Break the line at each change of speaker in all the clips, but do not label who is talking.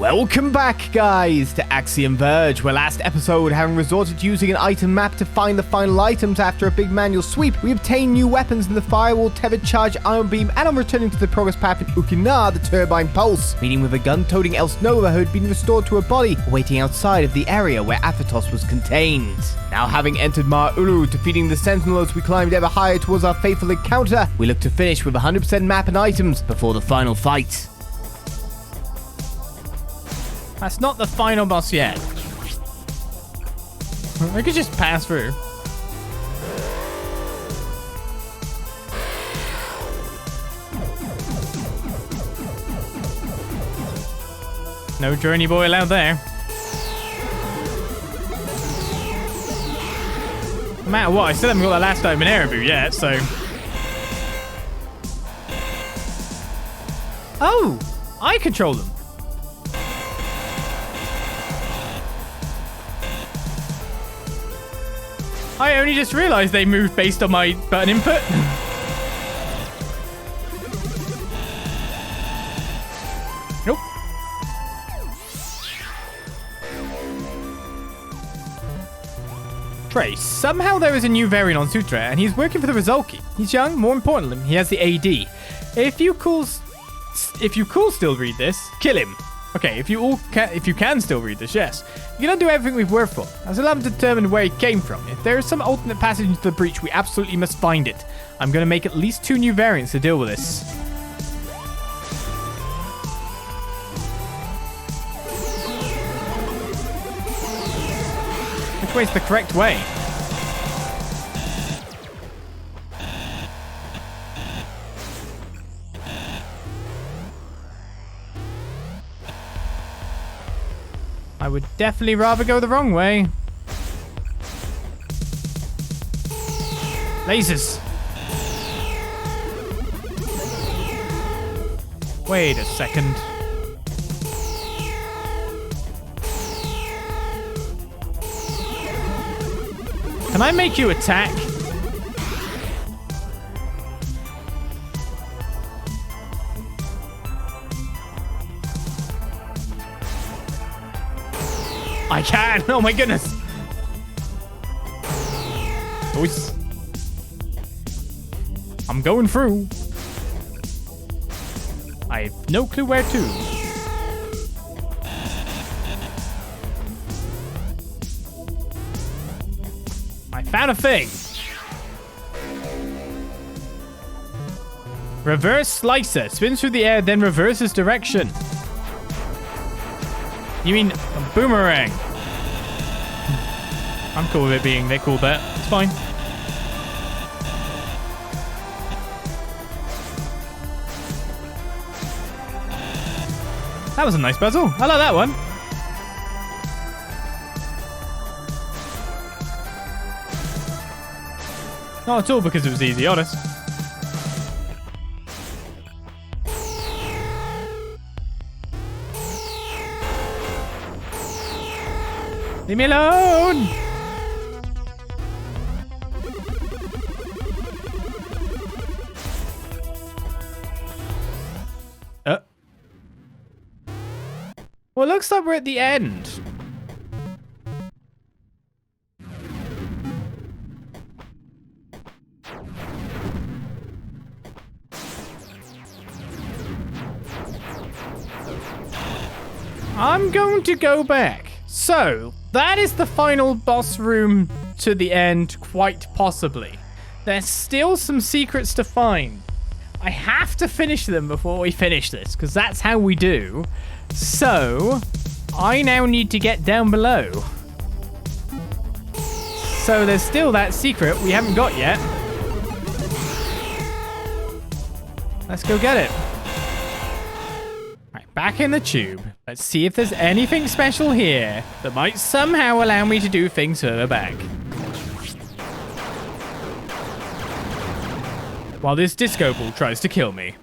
Welcome back, guys, to Axiom Verge, where last episode, having resorted to using an item map to find the final items after a big manual sweep, we obtained new weapons in the Firewall, Tethered Charge, Iron Beam, and on returning to the progress path in Ukkin-Na, the Turbine Pulse, meeting with a gun-toting Elsenova who had been restored to her body, waiting outside of the area where Athetos was contained. Now, having entered Mar-Uru, defeating the Sentinels, we climbed ever higher towards our fateful encounter. We look to finish with 100% map and items before the final fight.
That's not the final boss yet. I could just pass through. No journey boy allowed there. No matter what, I still haven't got that last item in Eribu yet, so... Oh! I control them. I only just realized they moved based on my button input. Nope. Trace. Somehow there is a new variant on Sudra, and he's working for the Rizalki. He's young, more importantly, he has the AD. If you cool still read this, kill him. Okay, if you can still read this, yes. You can undo everything we've worked for, as we'll have determined where it came from. If there is some alternate passage into the breach, we absolutely must find it. I'm going to make at least 2 new variants to deal with this. Which way's the correct way? I would definitely rather go the wrong way. Lasers. Wait a second. Can I make you attack? I can! Oh my goodness! Boys. I'm going through. I have no clue where to. I found a thing. Reverse slicer. Spins through the air, then reverses direction. You mean a boomerang? I'm cool with it being they call that. It's fine. That was a nice puzzle. I like that one. Not at all because it was easy, honest. Leave me alone! Well, it looks like we're at the end. I'm going to go back. So, that is the final boss room to the end, quite possibly. There's still some secrets to find. I have to finish them before we finish this, because that's how we do. So, I now need to get down below. So there's still that secret we haven't got yet. Let's go get it. Right, back in the tube. Let's see if there's anything special here that might somehow allow me to do things further back. While this disco ball tries to kill me.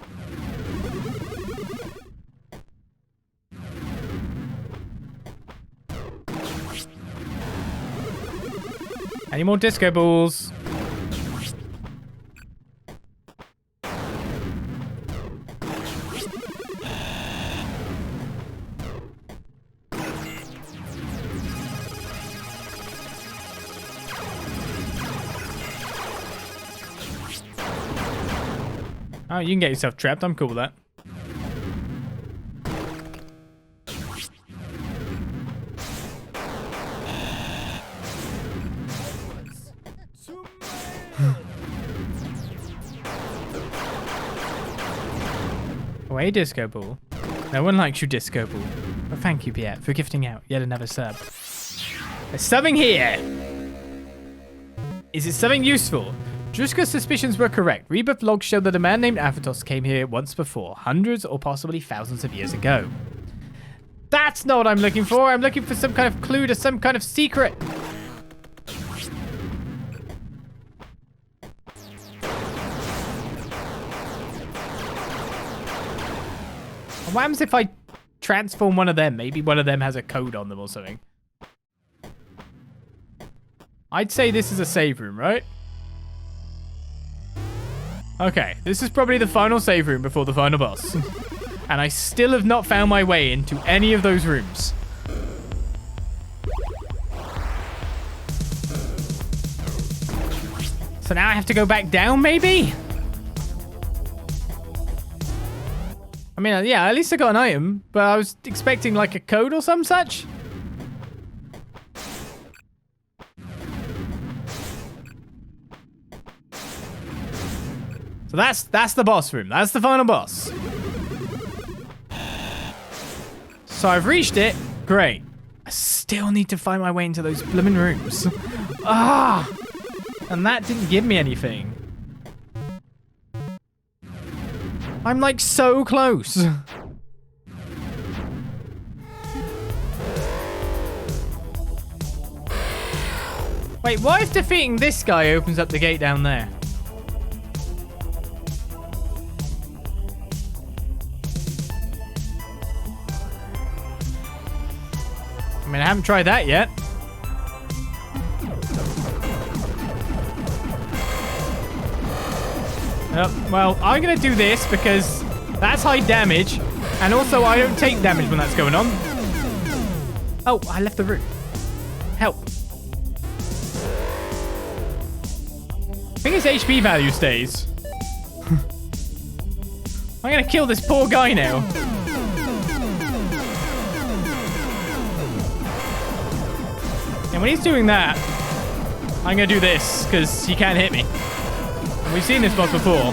Any more disco balls? Oh, you can get yourself trapped. I'm cool with that. Away, Disco Ball. No one likes you, Disco Ball. But thank you, Pierre, for gifting out yet another sub. There's something here! Is it something useful? Druska's suspicions were correct. Rebirth logs show that a man named Athetos came here once before, hundreds or possibly thousands of years ago. That's not what I'm looking for. I'm looking for some kind of clue to some kind of secret. What happens if I transform one of them? Maybe one of them has a code on them or something. I'd say this is a save room, right? Okay, this is probably the final save room before the final boss. And I still have not found my way into any of those rooms. So now I have to go back down, maybe? I mean, yeah, at least I got an item, but I was expecting like a code or some such. So that's the boss room. That's the final boss. So I've reached it. Great. I still need to find my way into those blooming rooms. Ah! And that didn't give me anything. I'm like so close. Wait, what if defeating this guy opens up the gate down there? I mean, I haven't tried that yet. Well, I'm going to do this because that's high damage. And also, I don't take damage when that's going on. Oh, I left the room. Help. I think his HP value stays. I'm going to kill this poor guy now. And when he's doing that, I'm going to do this because he can't hit me. We've seen this boss before.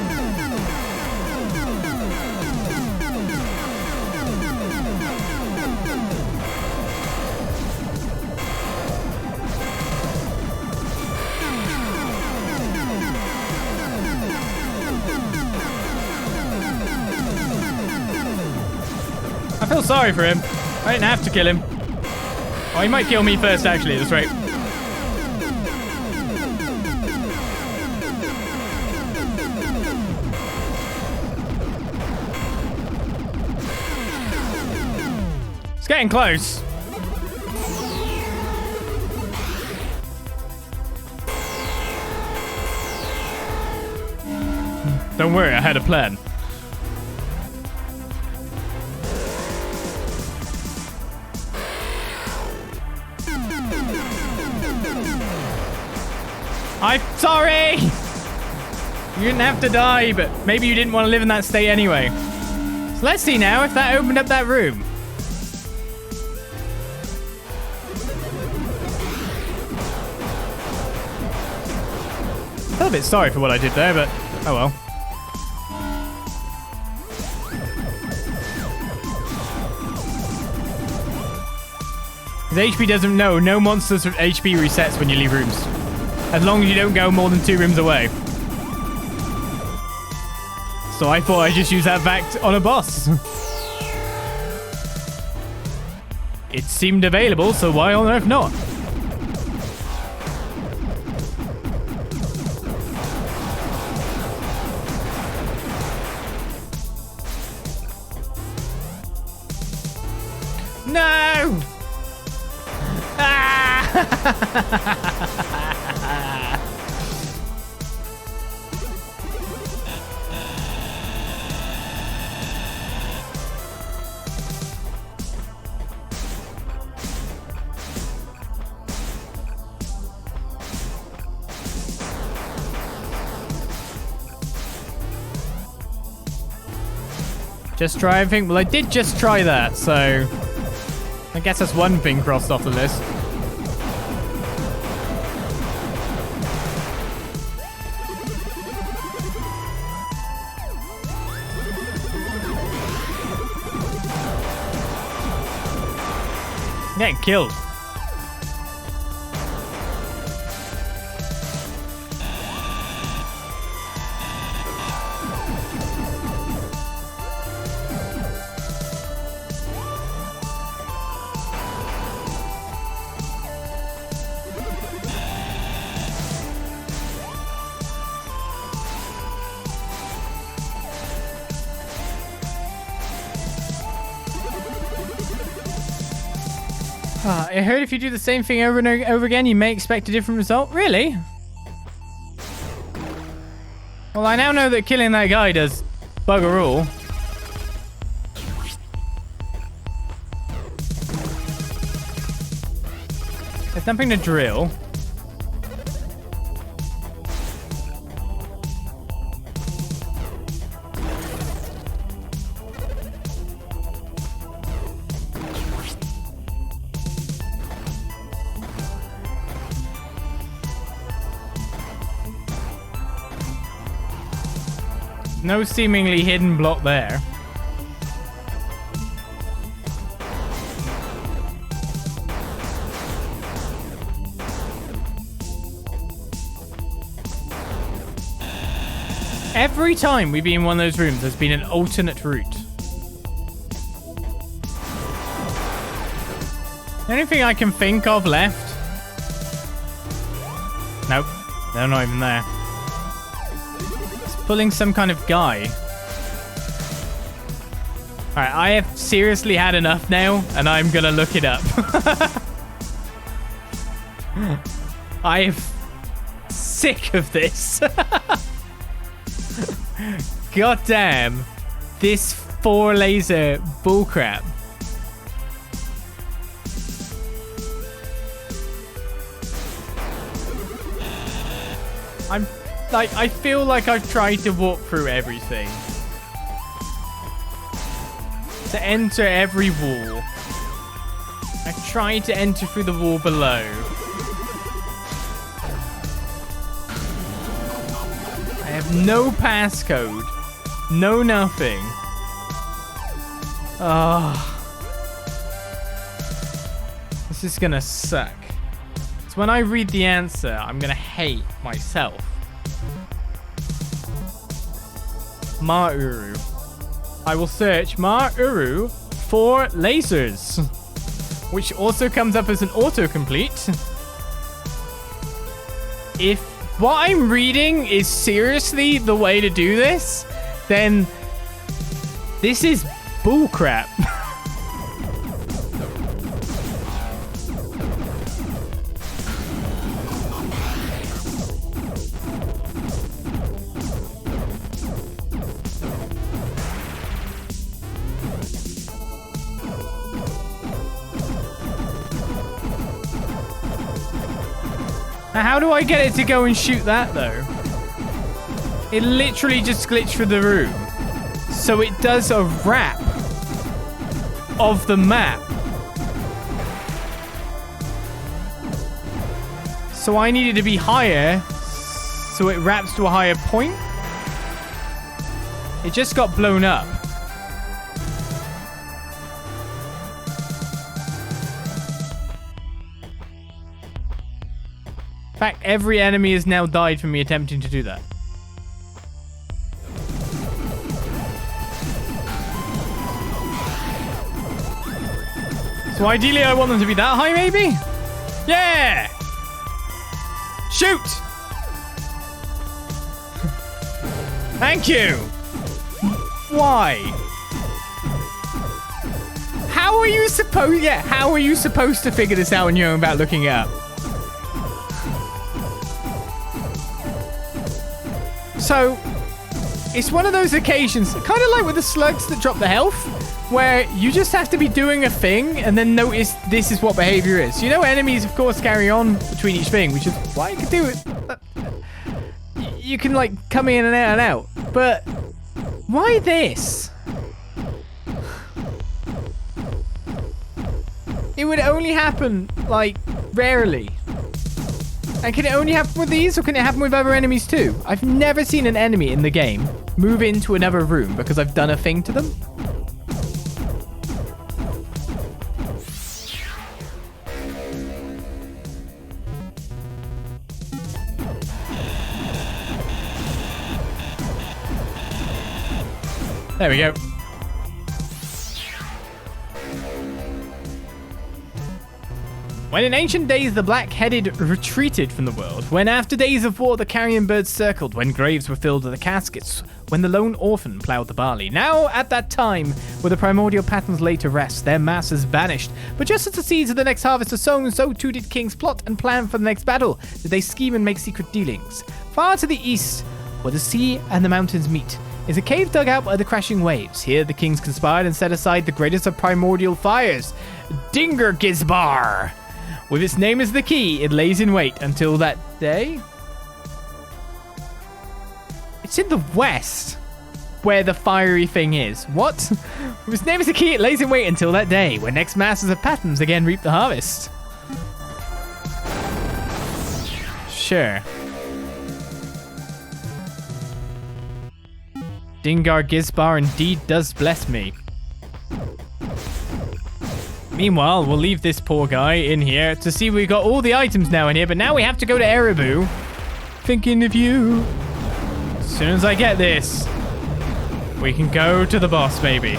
I feel sorry for him. I didn't have to kill him. Oh, he might kill me first, actually. That's right. Getting close. Don't worry, I had a plan. I'm sorry! You didn't have to die, but maybe you didn't want to live in that state anyway. So let's see now if that opened up that room. A bit sorry for what I did there, but oh well. His HP doesn't know. No monster's HP resets when you leave rooms. As long as you don't go more than 2 rooms away. So I thought I'd just use that fact on a boss. It seemed available, so why on earth not? No! Ah! Just driving? Well, I did just try that, so I guess that's one thing crossed off the list. Getting killed. I heard if you do the same thing over and over again, you may expect a different result. Really? Well, I now know that killing that guy does bugger all. There's nothing to drill. No seemingly hidden block there. Every time we've been in one of those rooms, there's been an alternate route. Anything I can think of left? Nope, they're not even there. Pulling some kind of guy. Alright, I have seriously had enough now, and I'm gonna look it up. I'm sick of this. God damn. This 4 laser bullcrap. I feel like I've tried to walk through everything. To enter every wall. I've tried to enter through the wall below. I have no passcode. No nothing. This is gonna suck. So when I read the answer, I'm gonna hate myself. Mar-Uru. I will search Mar-Uru for lasers, which also comes up as an autocomplete. If what I'm reading is seriously the way to do this, then this is bullcrap. Now, how do I get it to go and shoot that, though? It literally just glitched through the room. So it does a wrap of the map. So I needed to be higher, so it wraps to a higher point. It just got blown up. In fact, every enemy has now died from me attempting to do that. So ideally, I want them to be that high, maybe? Yeah! Shoot! Thank you! Why? How are you supposed... Yeah, how are you supposed to figure this out when you're about looking it up? So, it's one of those occasions, kind of like with the slugs that drop the health, where you just have to be doing a thing and then notice this is what behavior is. You know, enemies, of course, carry on between each thing, which is why you can do it. You can, like, come in and out and out. But why this? it would only happen, like, rarely. And can it only happen with these, or can it happen with other enemies too? I've never seen an enemy in the game move into another room because I've done a thing to them. There we go. When in ancient days the black-headed retreated from the world, when after days of war the carrion birds circled, when graves were filled with the caskets, when the lone orphan ploughed the barley. Now at that time, where the primordial patterns lay to rest, their masses banished. But just as the seeds of the next harvest are sown, so too did kings plot and plan for the next battle. Did they scheme and make secret dealings? Far to the east, where the sea and the mountains meet, is a cave dug out by the crashing waves. Here the kings conspired and set aside the greatest of primordial fires, Dingur-Gizbar. With its name as the key, it lays in wait until that day. It's in the west, where the fiery thing is. What? With its name as the key, it lays in wait until that day, when next masses of patterns again reap the harvest. Sure. Dingur-Gizbar indeed does bless me. Meanwhile, we'll leave this poor guy in here to see we got all the items now in here, but now we have to go to Eribu. Thinking of you. As soon as I get this, we can go to the boss, baby.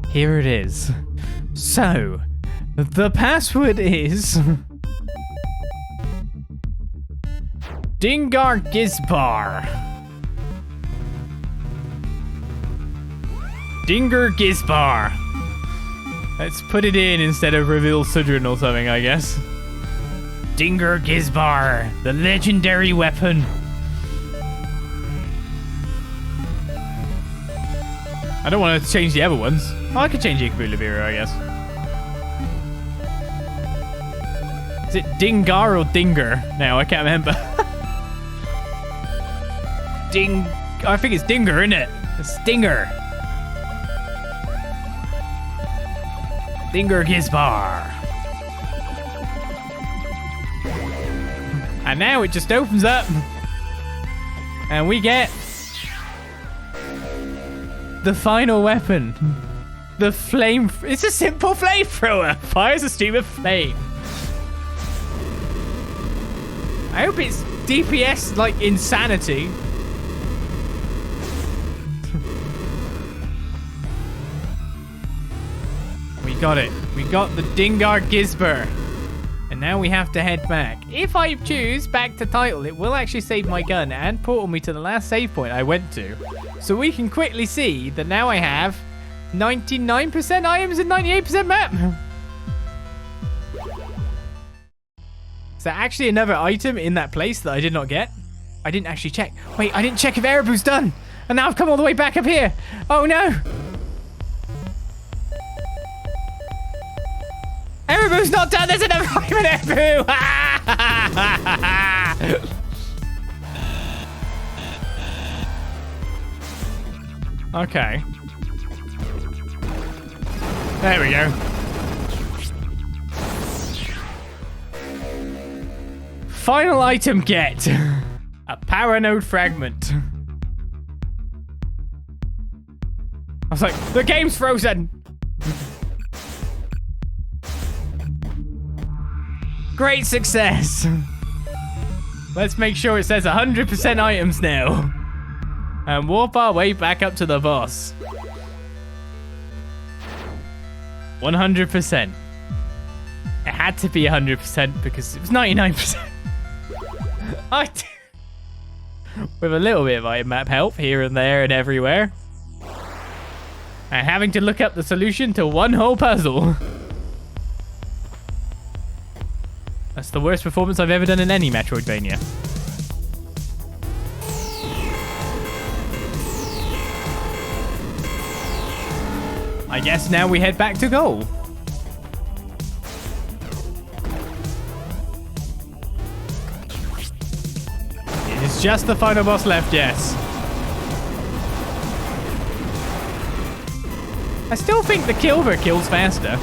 Here it is. So, the password is Dingur-Gizbar. Dingur-Gizbar. Let's put it in instead of reveal Sudra or something, I guess. Dingur-Gizbar, the legendary weapon. I don't want to change the other ones. Oh, I could change Ikbu Libero, I guess. Is it Dingar or Dinger? Now, I can't remember. I think it's Dinger, isn't it? It's Dinger. Dingur-Gizbar. And now it just opens up. And we get the final weapon. The flame. It's a simple flamethrower. Fires a stream of flame. I hope it's DPS like insanity. We got it. We got the Dingur-Gizbar. And now we have to head back. If I choose back to title, it will actually save my gun and portal me to the last save point I went to. So we can quickly see that now I have 99% items and 98% map. Is there actually another item in that place that I did not get? I didn't actually check. Wait, I didn't check if Eribu's done. And now I've come all the way back up here. Oh no. Eribu's not done. There's another item in Eribu. Okay. There we go. Final item get. A power node fragment. I was like, the game's frozen. Great success. Let's make sure it says 100% items now. And warp our way back up to the boss. 100%. It had to be 100% because it was 99%. With a little bit of item map help here and there and everywhere. And having to look up the solution to one whole puzzle. That's the worst performance I've ever done in any Metroidvania. I guess now we head back to goal. It is just the final boss left, yes. I still think the Kilver kills faster.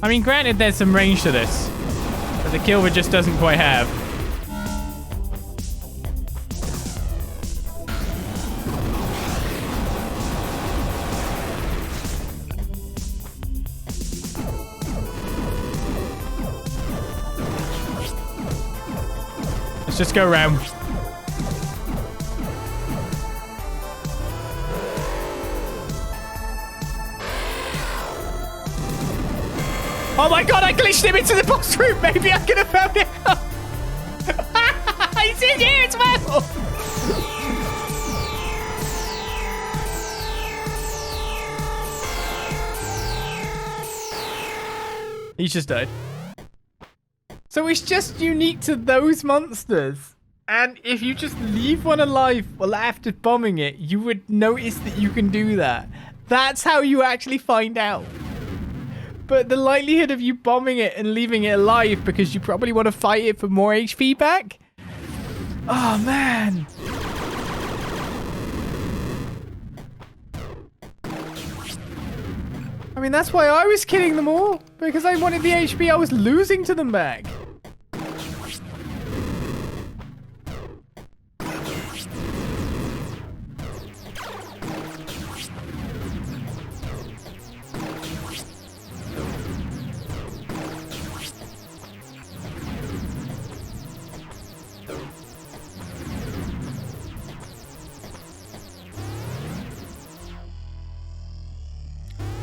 I mean, granted, there's some range to this, but the Kilver just doesn't quite have. Let's just go around. Oh my god, I glitched him into the boss room. Maybe I could have found it. He's in here as well. He's just died. So it's just unique to those monsters. And if you just leave one alive well after bombing it, you would notice that you can do that. That's how you actually find out. But the likelihood of you bombing it and leaving it alive because you probably want to fight it for more HP back? Oh, man. I mean, that's why I was killing them all. Because I wanted the HP I was losing to them back.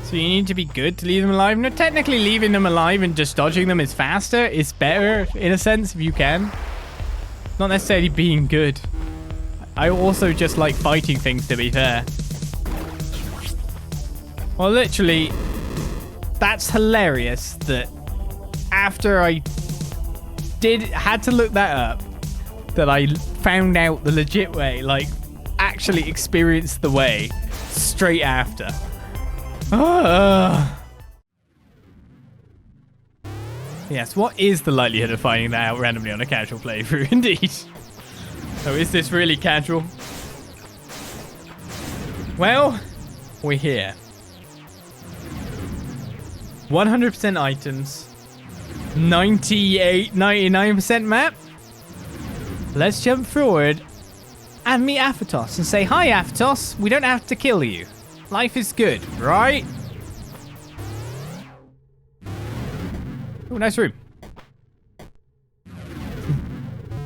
So you need to be good to leave them alive. No, technically leaving them alive and just dodging them is faster. It's better, in a sense, if you can. Not necessarily being good. I also just like fighting things, to be fair. Well, literally, that's hilarious that after I had to look that up, that I found out the legit way, like, actually experienced the way straight after. Yes, what is the likelihood of finding that out randomly on a casual playthrough? Indeed. So is this really casual? Well, we're here. 100% items. 99% map. Let's jump forward and meet Athetos and say, hi, Athetos. We don't have to kill you. Life is good, right? Oh, nice room.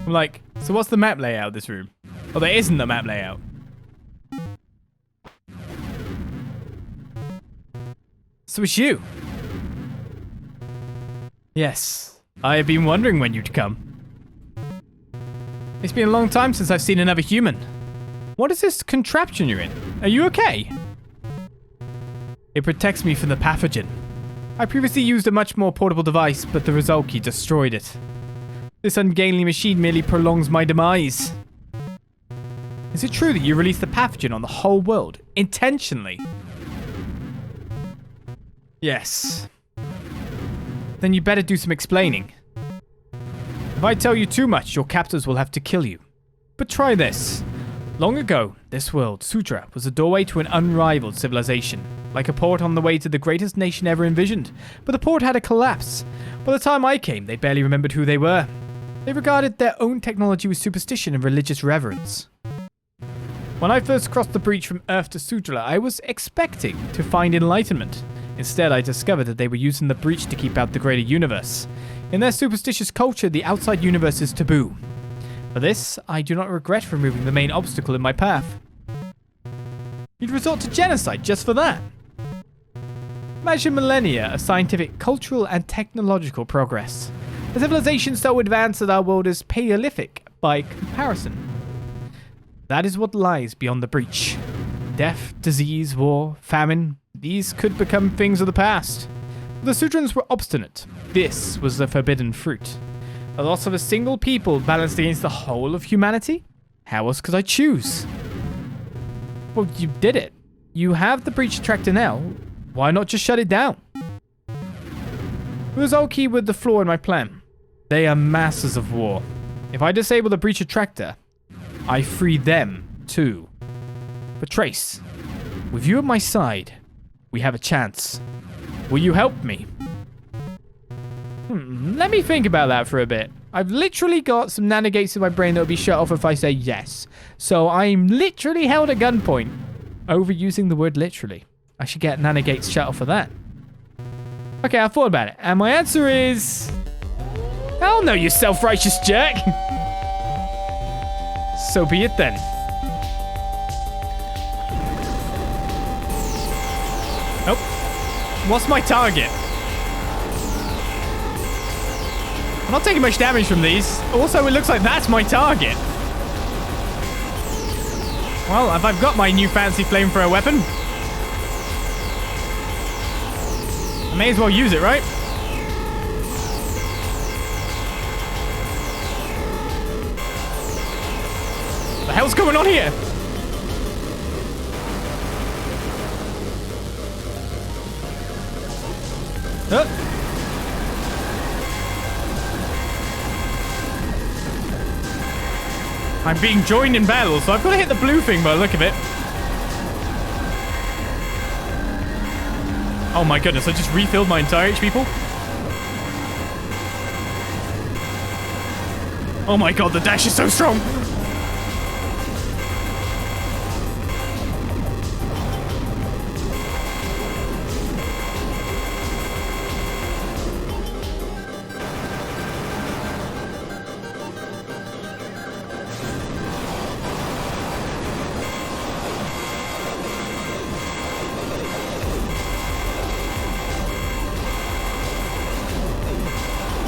I'm like, so what's the map layout of this room? Oh, there isn't a map layout. So it's you. Yes, I have been wondering when you'd come. It's been a long time since I've seen another human. What is this contraption you're in? Are you okay? It protects me from the pathogen. I previously used a much more portable device, but the Rizalki destroyed it. This ungainly machine merely prolongs my demise. Is it true that you released the pathogen on the whole world, intentionally? Yes. Then you better do some explaining. If I tell you too much, your captors will have to kill you. But try this. Long ago, this world, Sudra, was a doorway to an unrivaled civilization. Like a port on the way to the greatest nation ever envisioned. But the port had a collapse. By the time I came, they barely remembered who they were. They regarded their own technology with superstition and religious reverence. When I first crossed the breach from Earth to Sudra, I was expecting to find enlightenment. Instead, I discovered that they were using the breach to keep out the greater universe. In their superstitious culture, the outside universe is taboo. For this, I do not regret removing the main obstacle in my path. You'd resort to genocide just for that. Imagine millennia of scientific, cultural, and technological progress. A civilization so advanced that our world is Paleolithic by comparison. That is what lies beyond the breach. Death, disease, war, famine, these could become things of the past. The Sudrans were obstinate. This was the forbidden fruit. The loss of a single people balanced against the whole of humanity? How else could I choose? Well, you did it. You have the breach attractor now. Why not just shut it down? It was all key with the flaw in my plan. They are masters of war. If I disable the breach attractor, I free them, too. But Trace, with you at my side, we have a chance. Will you help me? Let me think about that for a bit. I've literally got some nanogates in my brain that will be shut off if I say yes. So I'm literally held at gunpoint. Overusing the word literally. I should get nanogates shut off for that. Okay, I thought about it. And my answer is... hell no, you self-righteous jerk. So be it then. Nope. What's my target? I'm not taking much damage from these. Also, it looks like that's my target. Well, if I've got my new fancy flamethrower weapon, I may as well use it, right? What the hell's going on here? I'm being joined in battle, so I've got to hit the blue thing by the look of it. Oh my goodness, I just refilled my entire HP pool. Oh my god, the dash is so strong.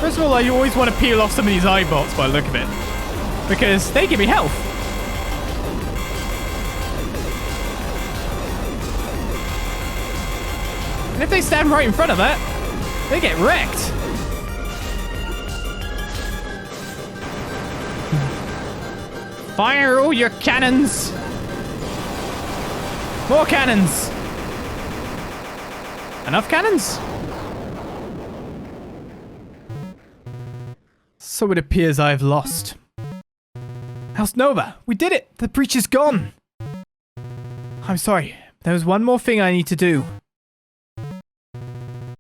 First of all, you always want to peel off some of these iBots by the look of it, because they give me health. And if they stand right in front of that, they get wrecked. Fire all your cannons. More cannons. Enough cannons? So it appears I have lost. Elsenova, we did it! The breach is gone! I'm sorry, there was one more thing I need to do.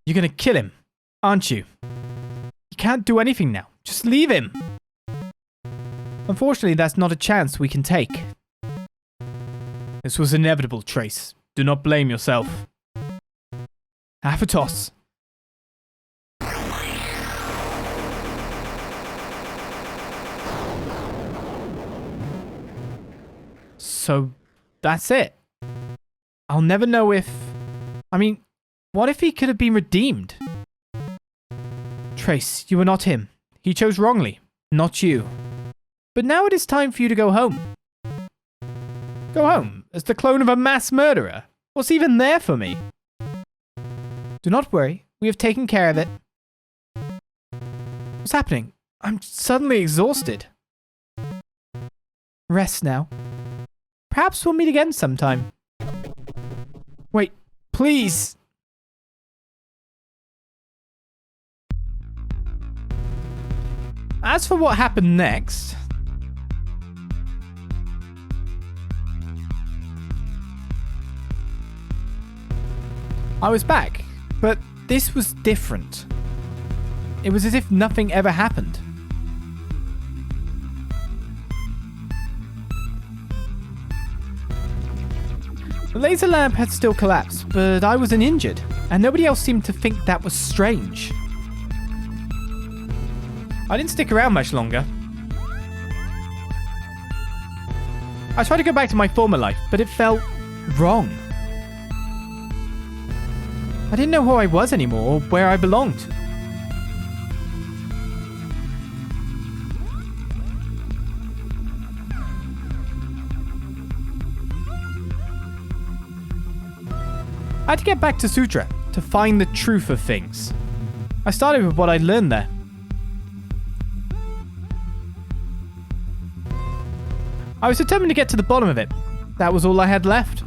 You're gonna kill him, aren't you? You can't do anything now. Just leave him! Unfortunately, that's not a chance we can take. This was inevitable, Trace. Do not blame yourself. Athetos. So, that's it. I'll never know if... I mean, what if he could have been redeemed? Trace, you are not him. He chose wrongly, not you. But now it is time for you to go home. Go home? As the clone of a mass murderer? What's even there for me? Do not worry. We have taken care of it. What's happening? I'm suddenly exhausted. Rest now. Perhaps we'll meet again sometime. Wait, please. As for what happened next... I was back, but this was different. It was as if nothing ever happened. The laser lamp had still collapsed, but I wasn't injured, and nobody else seemed to think that was strange. I didn't stick around much longer. I tried to go back to my former life, but it felt wrong. I didn't know who I was anymore, or where I belonged. I had to get back to Sudra to find the truth of things. I started with what I'd learned there. I was determined to get to the bottom of it. That was all I had left.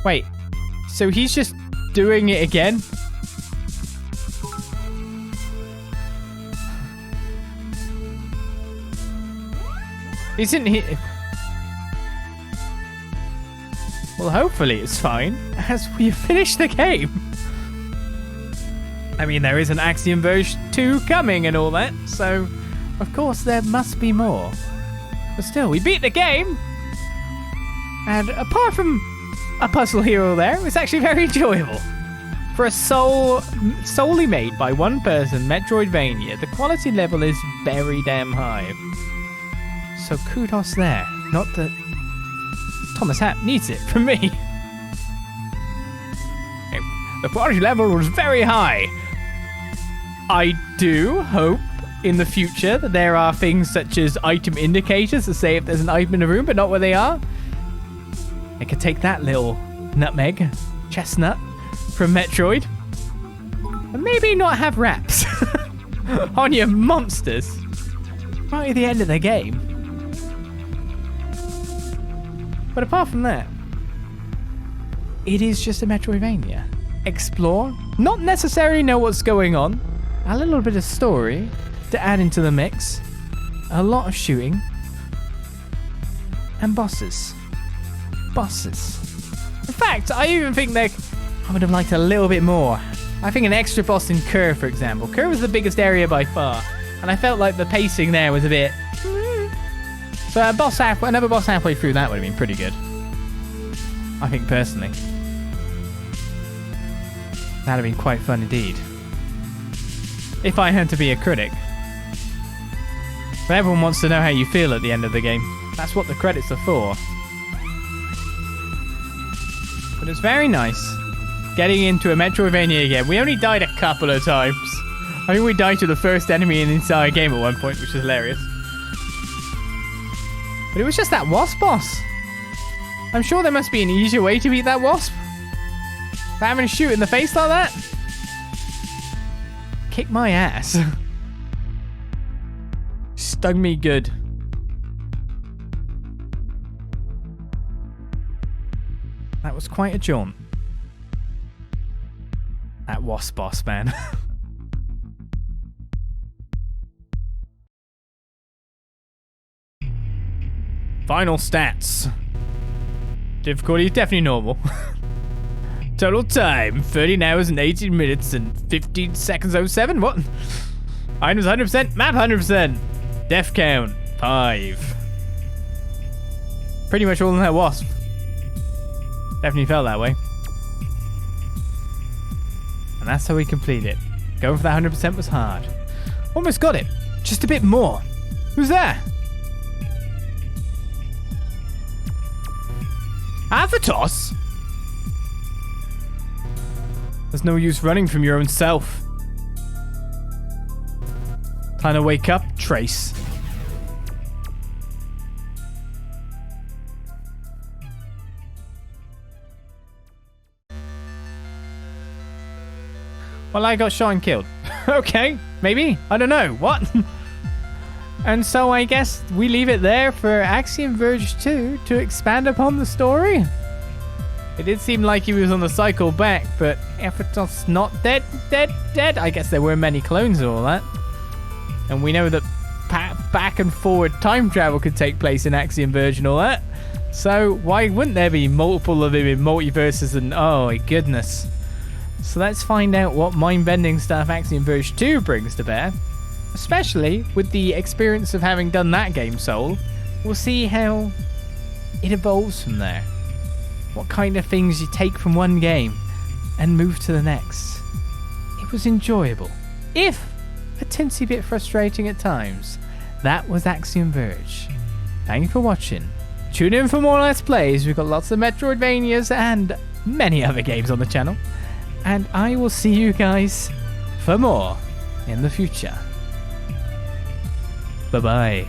Wait, so he's just doing it again? Isn't he? Well, hopefully it's fine as we finish the game. I mean, there is an Axiom Verge 2 coming and all that, so of course there must be more. But still, we beat the game! And apart from a puzzle here or there, it was actually very enjoyable. For a solely made by one person Metroidvania, the quality level is very damn high. So kudos there. Not that Thomas Happ needs it from me. The quality level was very high. I do hope in the future that there are things such as item indicators that say if there's an item in a room but not where they are. I could take that little nutmeg, chestnut, from Metroid, and maybe not have wraps on your monsters right at the end of the game. But apart from that, it is just a Metroidvania. Explore, not necessarily know what's going on, a little bit of story to add into the mix, a lot of shooting, and bosses. In fact, I even think that I would have liked a little bit more. I think an extra boss in Kerr, for example. Kerr was the biggest area by far, and I felt like the pacing there was a bit... So another boss halfway through that would have been pretty good. I think personally. That'd have been quite fun indeed. If I had to be a critic. But everyone wants to know how you feel at the end of the game. That's what the credits are for. But it's very nice getting into a Metroidvania again. We only died a couple of times. I think we died to the first enemy in the entire game at one point, which was hilarious. But it was just that wasp boss. I'm sure there must be an easier way to beat that wasp. But having a shoot in the face like that? Kick my ass. Stung me good. That was quite a jaunt. That wasp boss, man. Final stats. Difficulty definitely normal. Total time 13 hours and 18 minutes and 15 seconds 07. What? Items 100%, map 100%. Death count 5. Pretty much all in that wasp. Definitely felt that way. And that's how we complete it. Going for that 100% was hard. Almost got it. Just a bit more. Who's there? Athetos? There's no use running from your own self. Time to wake up, Trace. Well, I got shot and killed. Okay, maybe. I don't know. What? And so I guess we leave it there for Axiom Verge 2 to expand upon the story. It did seem like he was on the cycle back, but Athetos not dead. I guess there were many clones and all that. And we know that back and forward time travel could take place in Axiom Verge and all that. So why wouldn't there be multiple of them in multiverses and oh my goodness. So let's find out what mind-bending stuff Axiom Verge 2 brings to bear. Especially with the experience of having done that game, Soul. We'll see how it evolves from there. What kind of things you take from one game and move to the next. It was enjoyable, if a teensy bit frustrating at times. That was Axiom Verge. Thank you for watching. Tune in for more Let's Plays. We've got lots of Metroidvanias and many other games on the channel. And I will see you guys for more in the future. Bye-bye.